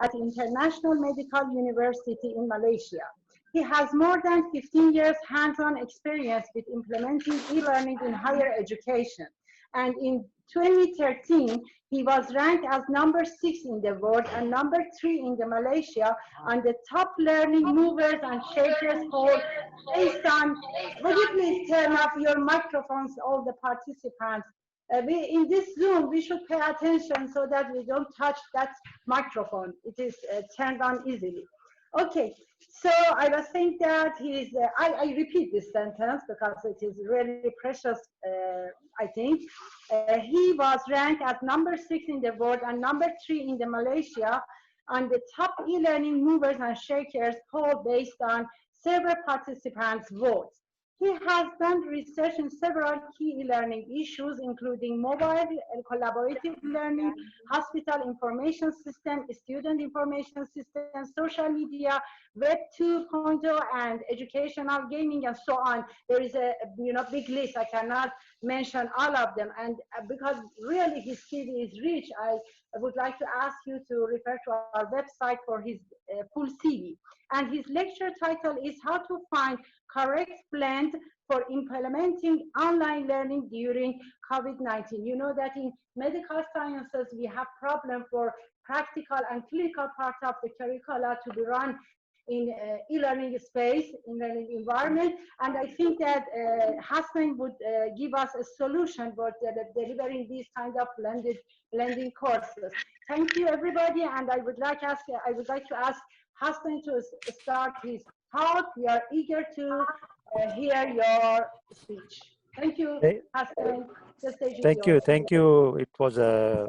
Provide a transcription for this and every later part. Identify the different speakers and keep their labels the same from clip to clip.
Speaker 1: at International Medical University in Malaysia. He has more than 15 years hands-on experience with implementing e-learning in higher education. And in 2013, he was ranked as number 6 in the world and number 3 in the Malaysia on the top learning movers and shakers poll based on, would you please turn off your microphones, all the participants? In this Zoom, we should pay attention so that we don't touch that microphone. It is turned on easily. Okay, so I was saying that I repeat this sentence because it is really precious, I think. He was ranked as number 6 in the world and number 3 in the Malaysia on the top e-learning movers and shakers poll based on several participants' votes. He has done research in several key e-learning issues, including mobile and collaborative learning, hospital information system, student information system, social media, Web 2.0, and educational gaming, and so on. There is a big list. I cannot mention all of them. And because really his CV is rich, I would like to ask you to refer to our website for his full CV. And his lecture title is How to Find Correct Blend for Implementing Online Learning During COVID-19. You know that in medical sciences, we have problem for practical and clinical part of the curricula to be run in e-learning space, in learning environment. And I think that Hassan would give us a solution for delivering these kind of blending courses. Thank you, everybody. And I would like to ask Hassan to start his talk. We are eager to hear your speech. Thank you, Hassan. The stage is yours.
Speaker 2: Thank you. It was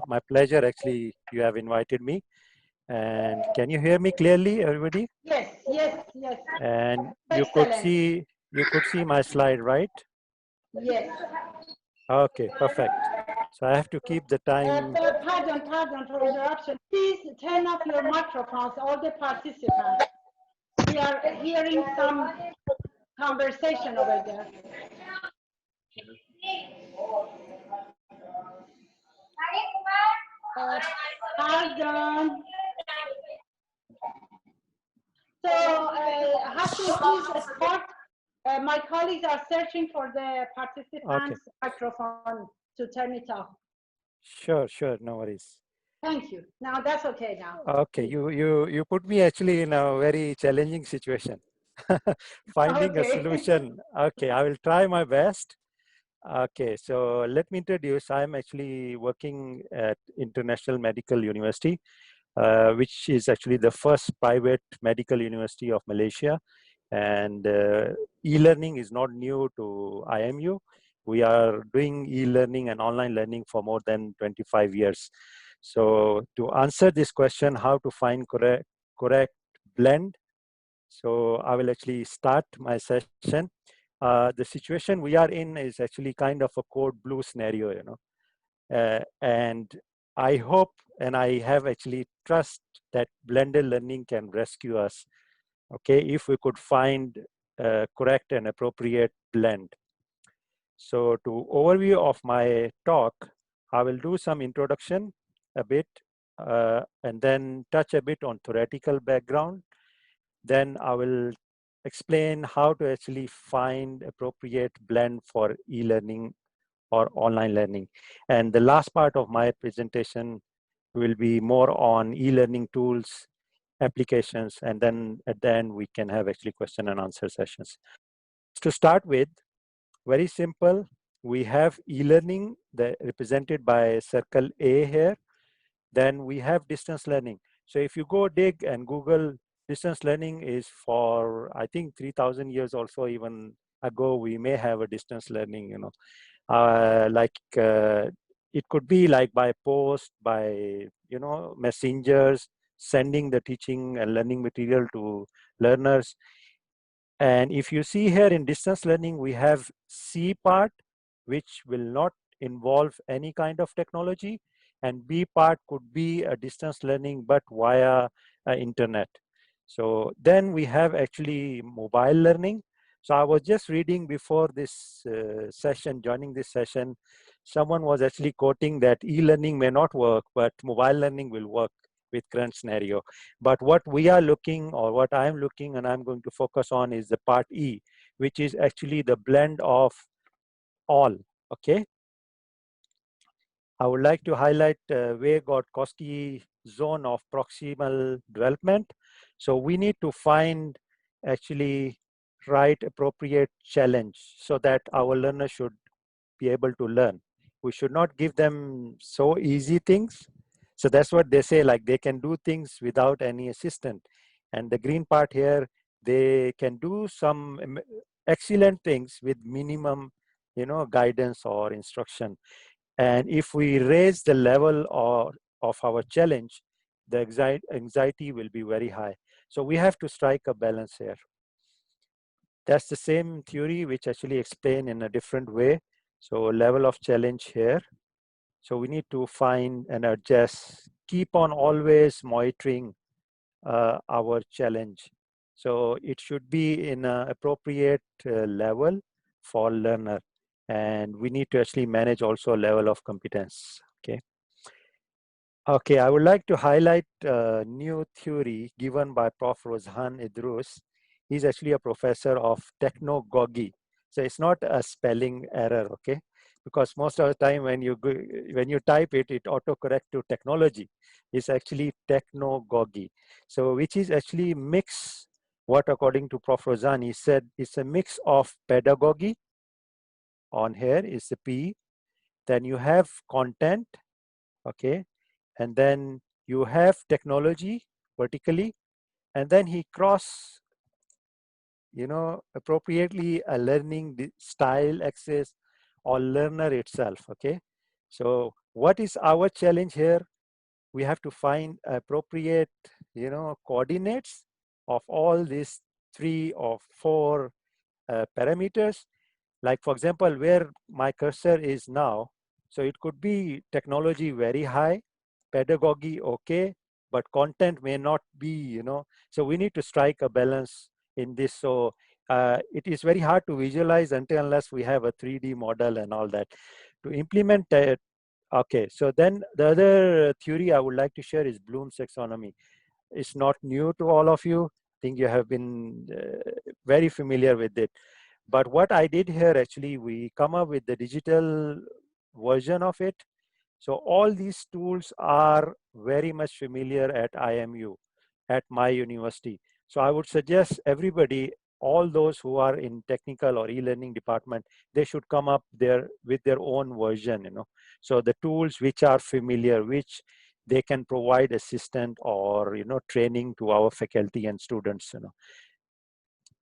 Speaker 2: my pleasure. Actually, you have invited me. And can you hear me clearly, everybody?
Speaker 1: Yes.
Speaker 2: And you could see my slide, right?
Speaker 1: Yes.
Speaker 2: Okay, perfect. So I have to keep the time.
Speaker 1: Pardon for interruption. Please turn off your microphones, all the participants. We are hearing some conversation over there. Pardon. So, Hassan, please start. My colleagues are searching for the participants' microphone to turn it off.
Speaker 2: Sure, no worries.
Speaker 1: Thank you. Now that's okay now.
Speaker 2: Okay, you put me actually in a very challenging situation. Finding a solution. Okay, I will try my best. Okay, so let me introduce. I'm actually working at International Medical University, which is actually the first private medical university of Malaysia. And e-learning is not new to IMU. We are doing e-learning and online learning for more than 25 years. So to answer this question, how to find correct blend, so I will actually start my session. The situation we are in is actually kind of a code blue scenario, and I hope and I have actually trust that blended learning can rescue us, okay, if we could find a correct and appropriate blend. So to overview of my talk, I will do some introduction a bit, and then touch a bit on theoretical background. Then I will explain how to actually find appropriate blend for e-learning or online learning. And the last part of my presentation will be more on e-learning tools, applications, and then at the end we can have actually question and answer sessions. To start with, very simple, we have e-learning represented by circle A here. Then we have distance learning. So if you go dig and Google, distance learning is for, I think 3,000 years or so even ago, we may have a distance learning, it could be like by post, by, messengers, sending the teaching and learning material to learners. And if you see here in distance learning, we have C part, which will not involve any kind of technology. And B part could be a distance learning, but via internet. So then we have actually mobile learning. So I was just reading before this session, joining this session, someone was actually quoting that e-learning may not work, but mobile learning will work. with current scenario. But what we are looking, or what I'm looking and I'm going to focus on, is the part E, which is actually the blend of all. Okay. I would like to highlight Wygotsky zone of proximal development. So we need to find actually right appropriate challenge so that our learners should be able to learn. We should not give them so easy things. So that's what they say, like they can do things without any assistant. And the green part here, they can do some excellent things with minimum, guidance or instruction. And if we raise the level of our challenge, the anxiety will be very high. So we have to strike a balance here. That's the same theory which actually explained in a different way. So level of challenge here. So we need to find and adjust, keep on always monitoring our challenge. So it should be in an appropriate level for learner. And we need to actually manage also level of competence. Okay. Okay, I would like to highlight a new theory given by Prof. Rozhan Idrus. He's actually a professor of technogogy. So it's not a spelling error, okay? Because most of the time when you type it, it autocorrect to technology. It's actually technogogy. So which is actually mix, what according to Prof. Rozhan, he said it's a mix of pedagogy, on here is the P, then you have content, okay? And then you have technology vertically, and then he cross, appropriately a learning style access or learner itself, okay? So what is our challenge here? We have to find appropriate, coordinates of all these 3 or 4 parameters. Like for example, where my cursor is now, so it could be technology very high, pedagogy okay, but content may not be, so we need to strike a balance in this. So it is very hard to visualize until unless we have a 3D model and all that. To implement that, okay, so then the other theory I would like to share is Bloom's taxonomy. It's not new to all of you. I think you have been very familiar with it. But what I did here, actually, we come up with the digital version of it. So all these tools are very much familiar at IMU, at my university. So I would suggest everybody, all those who are in technical or e-learning department, they should come up there with their own version, So the tools which are familiar, which they can provide assistant or, training to our faculty and students,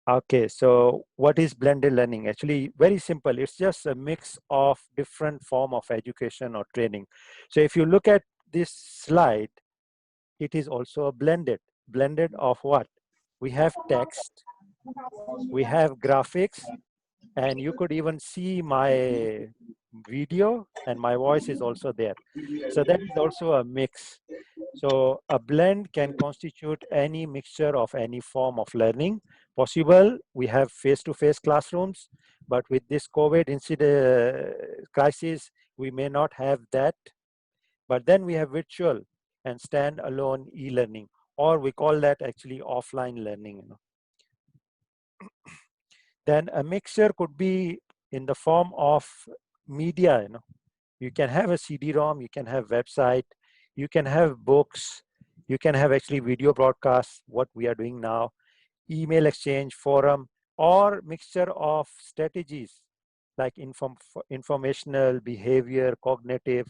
Speaker 2: Okay, so what is blended learning? Actually, very simple. It's just a mix of different form of education or training. So if you look at this slide, it is also a blended. Blended of what? We have text, we have graphics, and you could even see my video and my voice is also there. So that is also a mix. So a blend can constitute any mixture of any form of learning. Possible, we have face-to-face classrooms, but with this COVID incident crisis, we may not have that. But then we have virtual and stand-alone e-learning, or we call that actually offline learning. Then a mixture could be in the form of media. You can have a CD-ROM, you can have website, you can have books, you can have actually video broadcasts, what we are doing now, email exchange, forum, or mixture of strategies like informational, behavior, cognitive,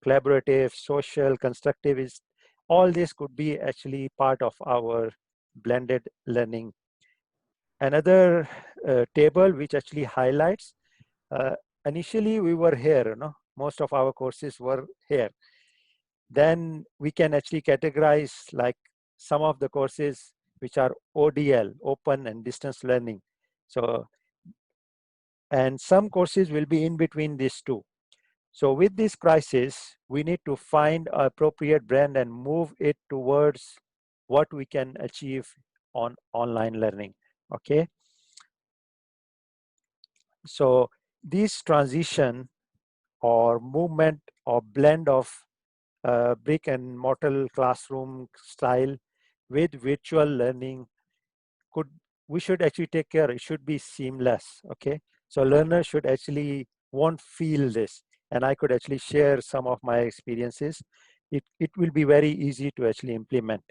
Speaker 2: collaborative, social, constructivist. All this could be actually part of our blended learning. Another table which actually highlights, initially we were here, most of our courses were here. Then we can actually categorize like some of the courses which are ODL, open and distance learning. So, and some courses will be in between these two. So with this crisis, we need to find an appropriate brand and move it towards what we can achieve on online learning, okay? So this transition or movement or blend of brick and mortar classroom style with virtual learning could, we should actually take care, it should be seamless, okay? So learners should actually won't feel this, and I could actually share some of my experiences. It will be very easy to actually implement.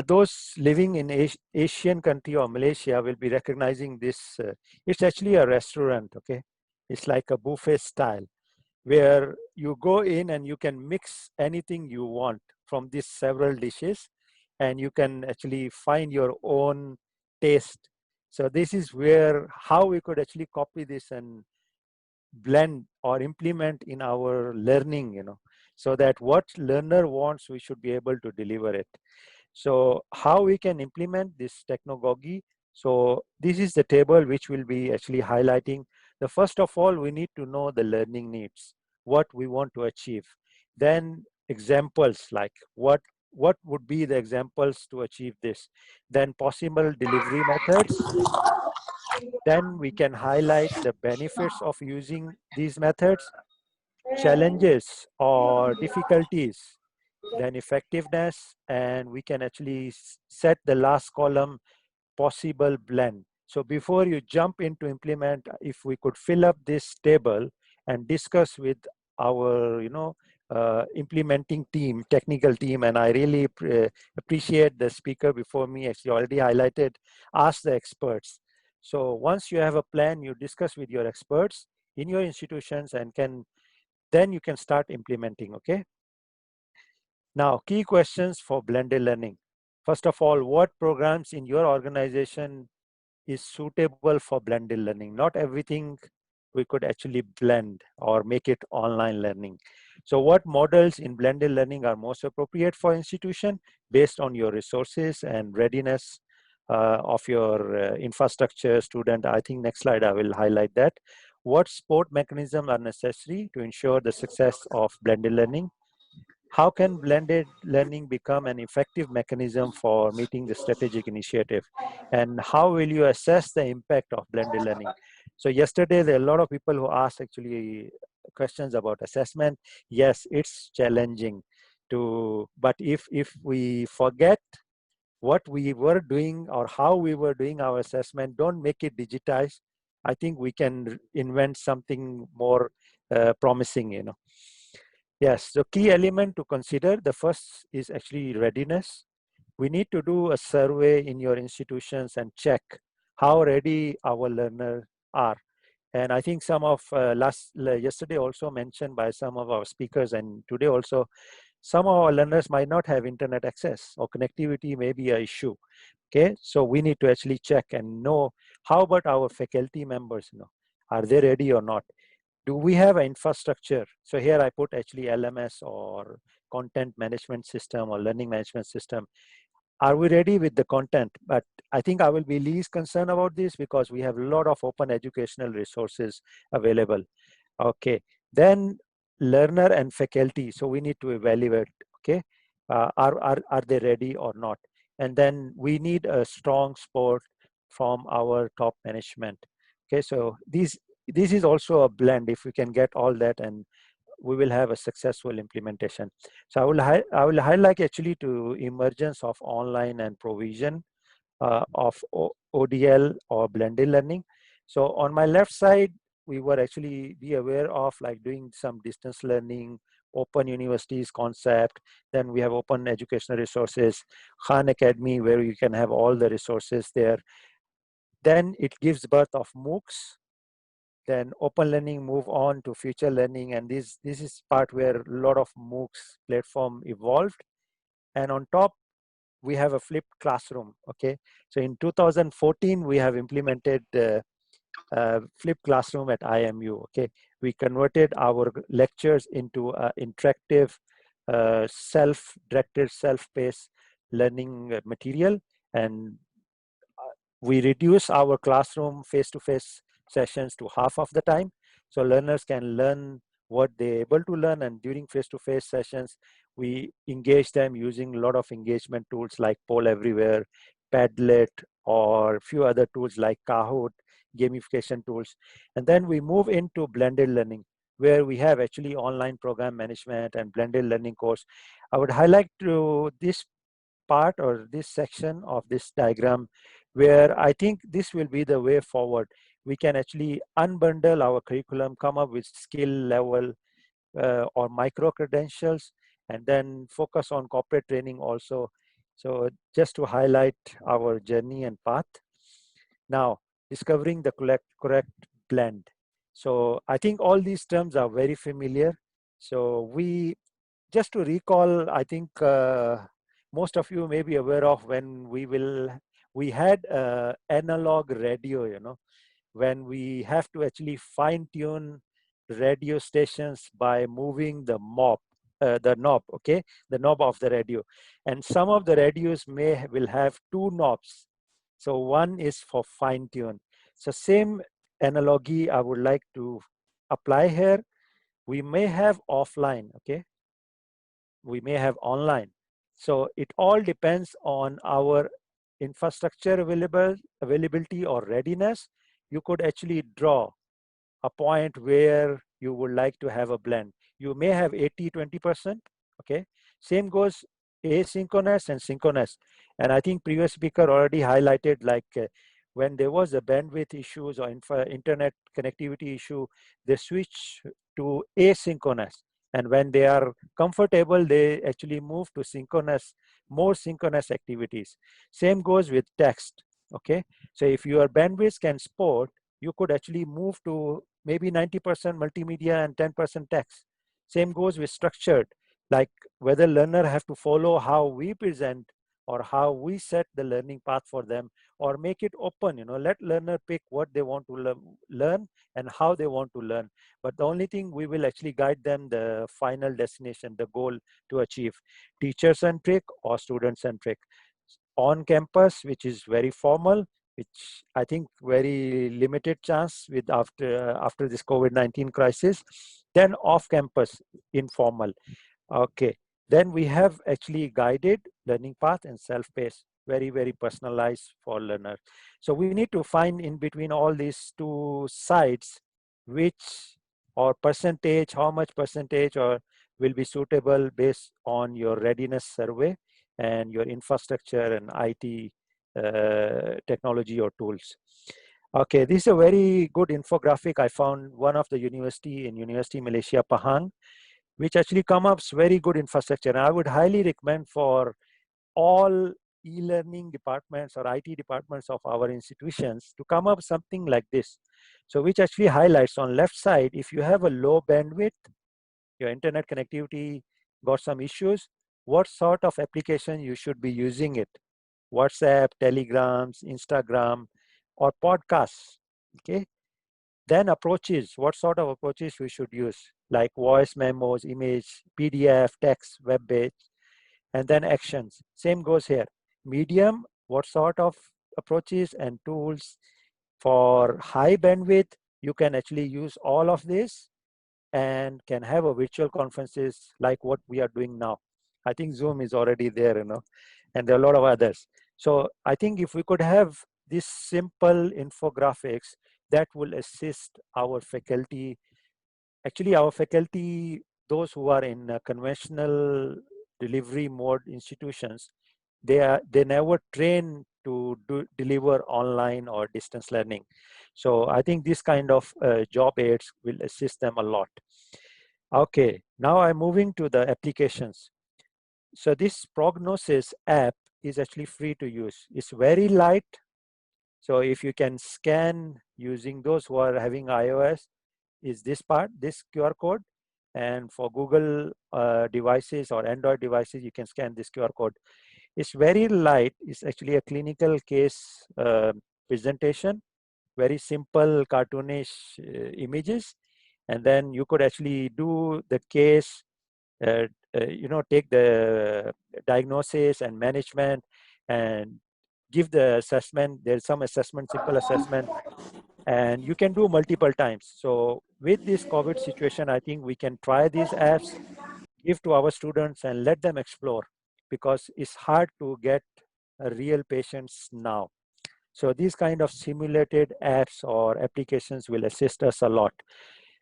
Speaker 2: Those living in Asian country or Malaysia will be recognizing this. It's actually a restaurant, okay? It's like a buffet style where you go in and you can mix anything you want from these several dishes, and you can actually find your own taste. So this is where how we could actually copy this and blend or implement in our learning, so that what learner wants, we should be able to deliver it. So how we can implement this technology? So this is the table which will be actually highlighting. The first of all, we need to know the learning needs, what we want to achieve. Then examples, like what would be the examples to achieve this. Then possible delivery methods. Then we can highlight the benefits of using these methods, challenges or difficulties, then effectiveness, and we can actually set the last column, possible blend. So before you jump into implement, if we could fill up this table and discuss with our, implementing team, technical team, and I really appreciate the speaker before me actually already highlighted, ask the experts. So once you have a plan, you discuss with your experts in your institutions and then you can start implementing, okay? Now, key questions for blended learning. First of all, what programs in your organization is suitable for blended learning? Not everything we could actually blend or make it online learning. So what models in blended learning are most appropriate for institution based on your resources and readiness of your infrastructure, student? I think next slide I will highlight that. What support mechanisms are necessary to ensure the success of blended learning? How can blended learning become an effective mechanism for meeting the strategic initiative? And how will you assess the impact of blended learning? So yesterday, there are a lot of people who asked actually questions about assessment. Yes, it's challenging but if we forget what we were doing or how we were doing our assessment, don't make it digitized, I think we can invent something more promising. Yes, the key element to consider, the first is actually readiness. We need to do a survey in your institutions and check how ready our learners are. And I think some of yesterday also mentioned by some of our speakers, and today also, some of our learners might not have internet access or connectivity may be an issue. Okay, so we need to actually check and know how about our faculty members, are they ready or not? Do we have an infrastructure? So here I put actually LMS or content management system or learning management system. Are we ready with the content? But I think I will be least concerned about this because we have a lot of open educational resources available. Okay, then learner and faculty. So we need to evaluate, okay, are they ready or not? And then we need a strong support from our top management. Okay, so this is also a blend. If we can get all that, and we will have a successful implementation. So I will highlight actually to emergence of online and provision of ODL or blended learning. So on my left side, we were actually be aware of like doing some distance learning, open universities concept. Then we have open educational resources, Khan Academy, where you can have all the resources there. Then it gives birth of MOOCs. Then open learning move on to future learning, and this is part where a lot of MOOCs platform evolved. And on top, we have a flipped classroom. Okay, so in 2014 we have implemented flipped classroom at IMU. Okay, we converted our lectures into interactive self-directed self-paced learning material, and we reduce our classroom face-to-face sessions to half of the time, so learners can learn what they're able to learn. And during face-to-face sessions, we engage them using a lot of engagement tools like Poll Everywhere, Padlet, or a few other tools like Kahoot, gamification tools. And then we move into blended learning, where we have actually online program management and blended learning course. I would highlight to this part or this section of this diagram where I think this will be the way forward. We can actually unbundle our curriculum, come up with skill level or micro credentials, and then focus on corporate training also. So just to highlight our journey and path. Now, discovering the correct blend. So I think all these terms are very familiar. So just to recall, I think most of you may be aware of when we had analog radio, when we have to actually fine tune radio stations by moving the knob, okay, the knob of the radio. And some of the radios will have two knobs. So one is for fine tune. So same analogy I would like to apply here. We may have offline, okay, we may have online. So it all depends on our infrastructure availability or readiness. You could actually draw a point where you would like to have a blend. You may have 80-20%, okay? Same goes asynchronous and synchronous. And I think previous speaker already highlighted, like when there was a bandwidth issues or internet connectivity issue, they switch to asynchronous. And when they are comfortable, they actually move to synchronous, more synchronous activities. Same goes with text, okay? So if your bandwidth can support, you could actually move to maybe 90% multimedia and 10% text. Same goes with structured, like whether learner have to follow how we present or how we set the learning path for them, or make it open, let learner pick what they want to learn and how they want to learn. But the only thing, we will actually guide them the final destination, the goal to achieve. Teacher centric or student centric. On campus, which is very formal, which I think very limited chance with after this COVID-19 crisis. Then off campus, informal. Okay. Then we have actually guided learning path and self-paced, very personalized for learners. So we need to find in between all these two sides, which or percentage, how much percentage or will be suitable based on your readiness survey and your infrastructure and IT technology or tools. Okay, this is a very good infographic. I found one of the university in University Malaysia Pahang, which actually come up very good infrastructure. And I would highly recommend for all e-learning departments or IT departments of our institutions to come up something like this. So which actually highlights on left side, if you have a low bandwidth, your internet connectivity got some issues, what sort of application you should be using it. WhatsApp, Telegrams, Instagram, or podcasts, okay? Then approaches, what sort of approaches we should use, like voice memos, image, PDF, text, web-based, and then actions. Same goes here. Medium, what sort of approaches and tools. For high bandwidth, you can actually use all of this and can have a virtual conferences like what we are doing now. I think Zoom is already there, and there are a lot of others. So I think if we could have this simple infographics that will assist our faculty. Actually, our faculty, those who are in conventional delivery mode institutions, they never train to deliver online or distance learning. So I think this kind of job aids will assist them a lot. Okay, now I'm moving to the applications. So this prognosis app is actually free to use. It's very light. So if you can scan using those who are having iOS, is this part, this QR code. And for Google devices or Android devices, you can scan this QR code. It's very light. It's actually a clinical case presentation, very simple cartoonish images. And then you could actually do the case, take the diagnosis and management and give the assessment. There's some assessment, simple assessment, and you can do multiple times. So with this COVID situation, I think we can try these apps, give to our students and let them explore, because it's hard to get real patients now. So these kind of simulated apps or applications will assist us a lot.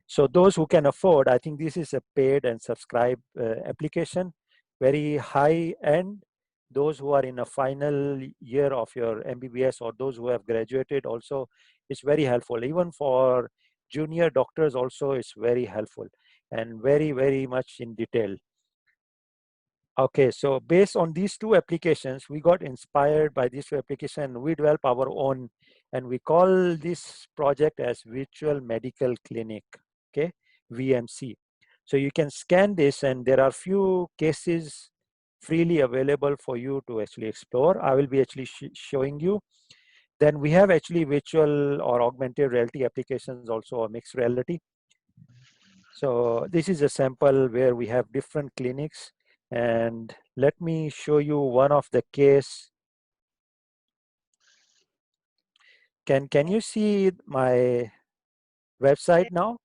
Speaker 2: So those who can afford, I think this is a paid and subscribe application, very high end. Those who are in a final year of your MBBS or those who have graduated also, it's very helpful. Even for junior doctors also, it's very helpful and very, very much in detail. Okay, so based on these two applications, we got inspired by these two applications. We developed our own, and we call this project as Virtual Medical Clinic, okay, VMC. So you can scan this, and there are few cases freely available for you to actually explore. I will be actually showing you. Then we have actually virtual or augmented reality applications also, or mixed reality. So this is a sample where we have different clinics, and let me show you one of the case. Can you see my website now?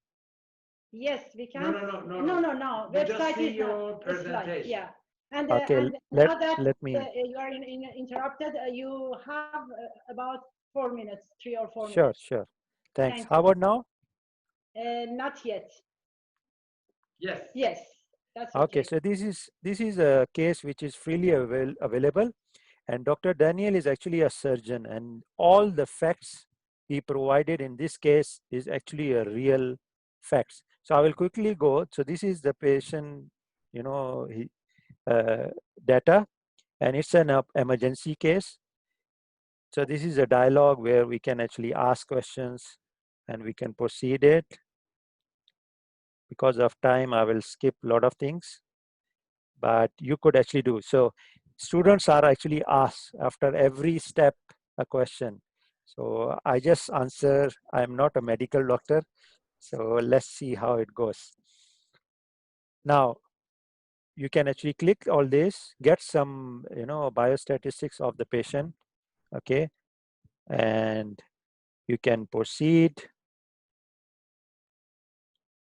Speaker 1: Yes, we can. No. Website is not. Slide. Yeah. And,
Speaker 2: okay,
Speaker 1: and
Speaker 2: let me.
Speaker 1: You are interrupted, you have about 4 minutes, 3 or 4
Speaker 2: Sure,
Speaker 1: minutes.
Speaker 2: sure. Thanks. How about now?
Speaker 1: Not yet.
Speaker 3: Yes.
Speaker 1: Yes. That's
Speaker 2: okay. So this is a case which is freely available, and Dr. Daniel is actually a surgeon, and all the facts he provided in this case is actually a real facts. So I will quickly go. So this is the patient, data, and it's an emergency case. So this is a dialogue where we can actually ask questions and we can proceed it. Because of time, I will skip a lot of things, but you could actually do. So students are actually asked after every step a question. So I just answer, I'm not a medical doctor. So let's see how it goes. Now, you can actually click all this, get some, biostatistics of the patient, okay? And you can proceed,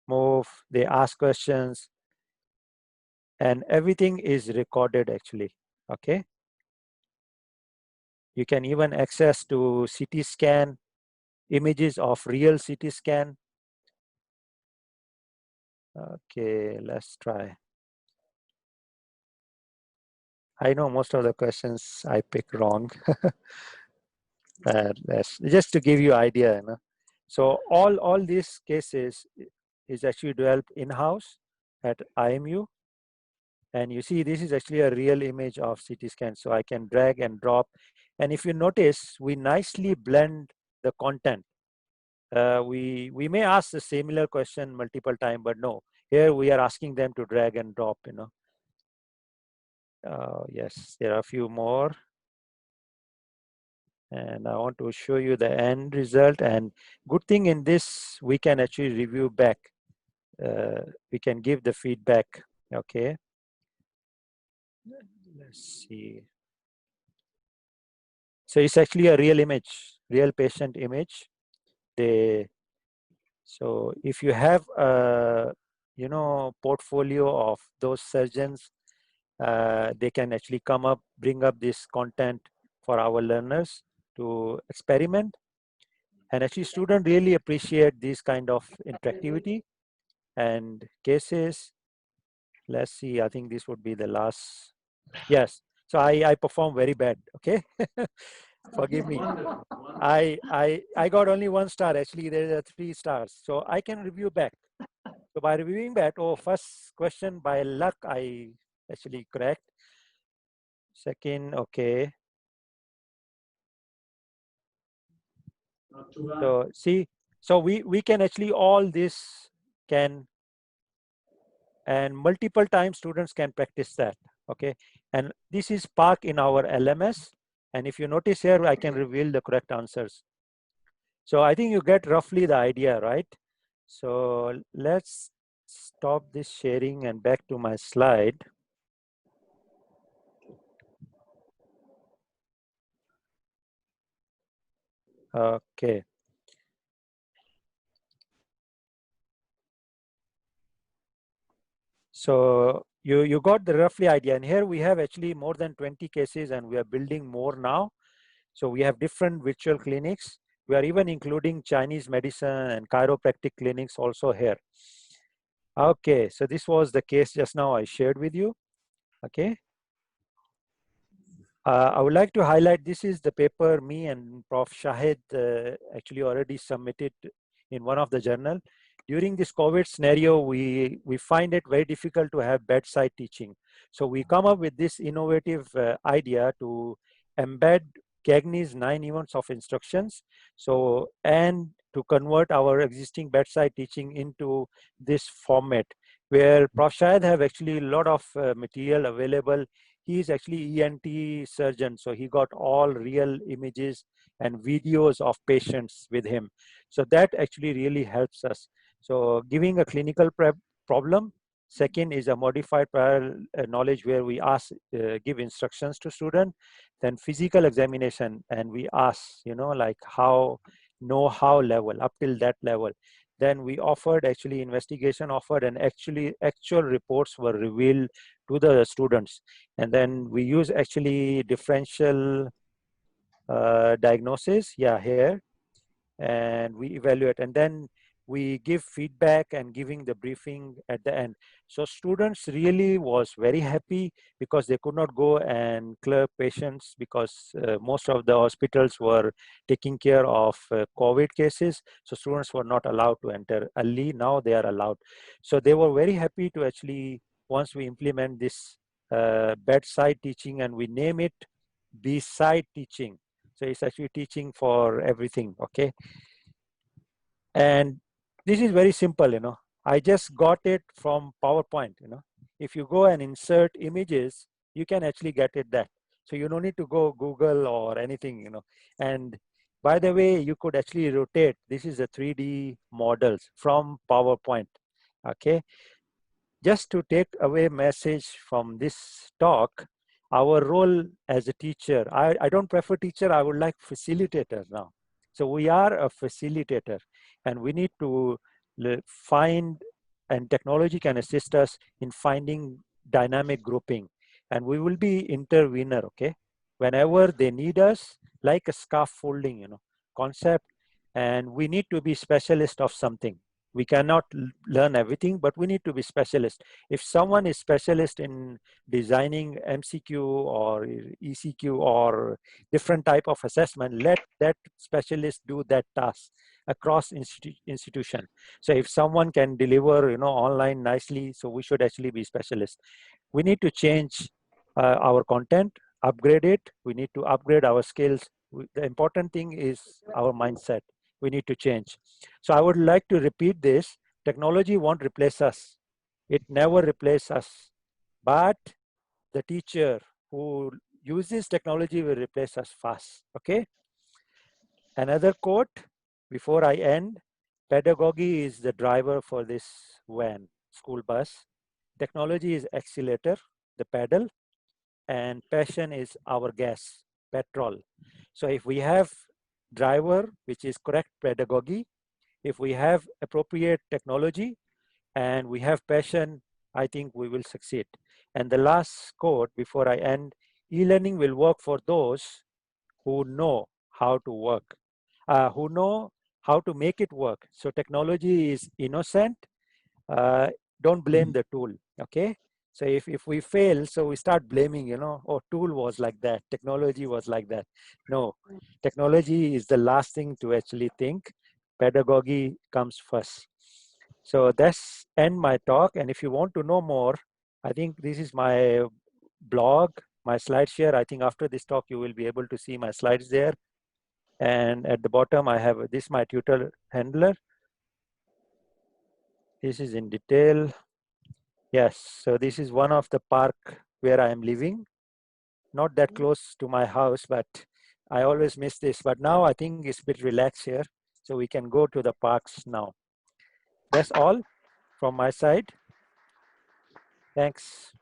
Speaker 2: move, they ask questions, and everything is recorded actually, okay? You can even access to CT scan, images of real CT scan. Okay, let's try. I know most of the questions I pick wrong. Just to give you idea, So all these cases is actually developed in-house at IMU. And you see, this is actually a real image of CT scan. So I can drag and drop. And if you notice, we nicely blend the content. We may ask the similar question multiple times, but no, here we are asking them to drag and drop, Yes, there are a few more. And I want to show you the end result. And good thing in this, we can actually review back. We can give the feedback, okay? Let's see. So it's actually a real image, real patient image. So if you have a, portfolio of those surgeons, they can actually bring up this content for our learners to experiment. And actually students really appreciate this kind of interactivity and cases. Let's see, I think this would be the last. Yes, so I performed very bad, okay? Forgive me.
Speaker 3: Wonderful.
Speaker 2: I got only 1 star, actually there are 3 stars. So I can review back. So by reviewing back, first question by luck, I actually correct. Second, okay.
Speaker 3: Not too bad.
Speaker 2: So see, so we can actually all this can, and multiple times students can practice that, okay? And this is parked in our LMS. And if you notice here, I can reveal the correct answers. So I think you get roughly the idea, right? So let's stop this sharing and back to my slide. Okay. So you got the roughly idea. And here we have actually more than 20 cases and we are building more now. So we have different virtual clinics. We are even including Chinese medicine and chiropractic clinics also here. Okay, so this was the case just now I shared with you. Okay. I would like to highlight, this is the paper me and Prof. Shahid actually already submitted in one of the journal. During this COVID scenario, we find it very difficult to have bedside teaching. So we come up with this innovative idea to embed Cagney's 9 events of instructions. So, and to convert our existing bedside teaching into this format, where Prof. Shahid have actually a lot of material available. He is actually ENT surgeon, so he got all real images and videos of patients with him. So that actually really helps us. So giving a clinical problem. Second is a modified prior knowledge where we ask, give instructions to student. Then physical examination, and we ask, you know, like how, know-how level, up till that level. Then we offered actually investigation offered, and actually actual reports were revealed to the students. And then we use actually differential diagnosis, yeah, here, and we evaluate, and then we give feedback and giving the briefing at the end. So students really was very happy because they could not go and clear patients because most of the hospitals were taking care of COVID cases. So students were not allowed to enter early. Now they are allowed. So they were very happy to actually, once we implement this bedside teaching, and we name it Bedside Teaching. So it's actually teaching for everything, okay? And this is very simple, you know. I just got it from PowerPoint, you know. If you go and insert images, you can actually get it that. So you don't need to go Google or anything, you know. And by the way, you could actually rotate. This is a 3D models from PowerPoint, okay? Just to take away message from this talk, our role as a teacher, I don't prefer teacher, I would like facilitator now. So we are a facilitator, and we need to find, and technology can assist us in finding dynamic grouping, and we will be intervener, okay? Whenever they need us, like a scaffolding, you know, concept, and we need to be specialist of something. We cannot learn everything, but we need to be specialist. If someone is specialist in designing MCQ or ECQ or different type of assessment, let that specialist do that task across institution. So if someone can deliver, you know, online nicely, so we should actually be specialist. We need to change our content, upgrade it. We need to upgrade our skills. The important thing is our mindset. We need to change. So I would like to repeat this. Technology won't replace us. It never replaces us. But the teacher who uses technology will replace us fast. Okay? Another quote before I end. Pedagogy is the driver for this van, school bus. Technology is accelerator, the pedal, and passion is our gas, petrol. So if we have driver, which is correct pedagogy, if we have appropriate technology, and we have passion, I think we will succeed. And the last quote before I end, e-learning will work for those who know how to work, who know how to make it work. So technology is innocent. Don't blame the tool, okay? So if we fail, so we start blaming, you know, oh, tool was like that, technology was like that. No, technology is the last thing to actually think. Pedagogy comes first. So that's end my talk. And if you want to know more, I think this is my blog, my slide share. I think after this talk, you will be able to see my slides there. And at the bottom, I have this, my tutor handler. This is in detail. Yes, so this is one of the park where I am living. Not that close to my house, but I always miss this. But now I think it's a bit relaxed here. So we can go to the parks now. That's all from my side. Thanks.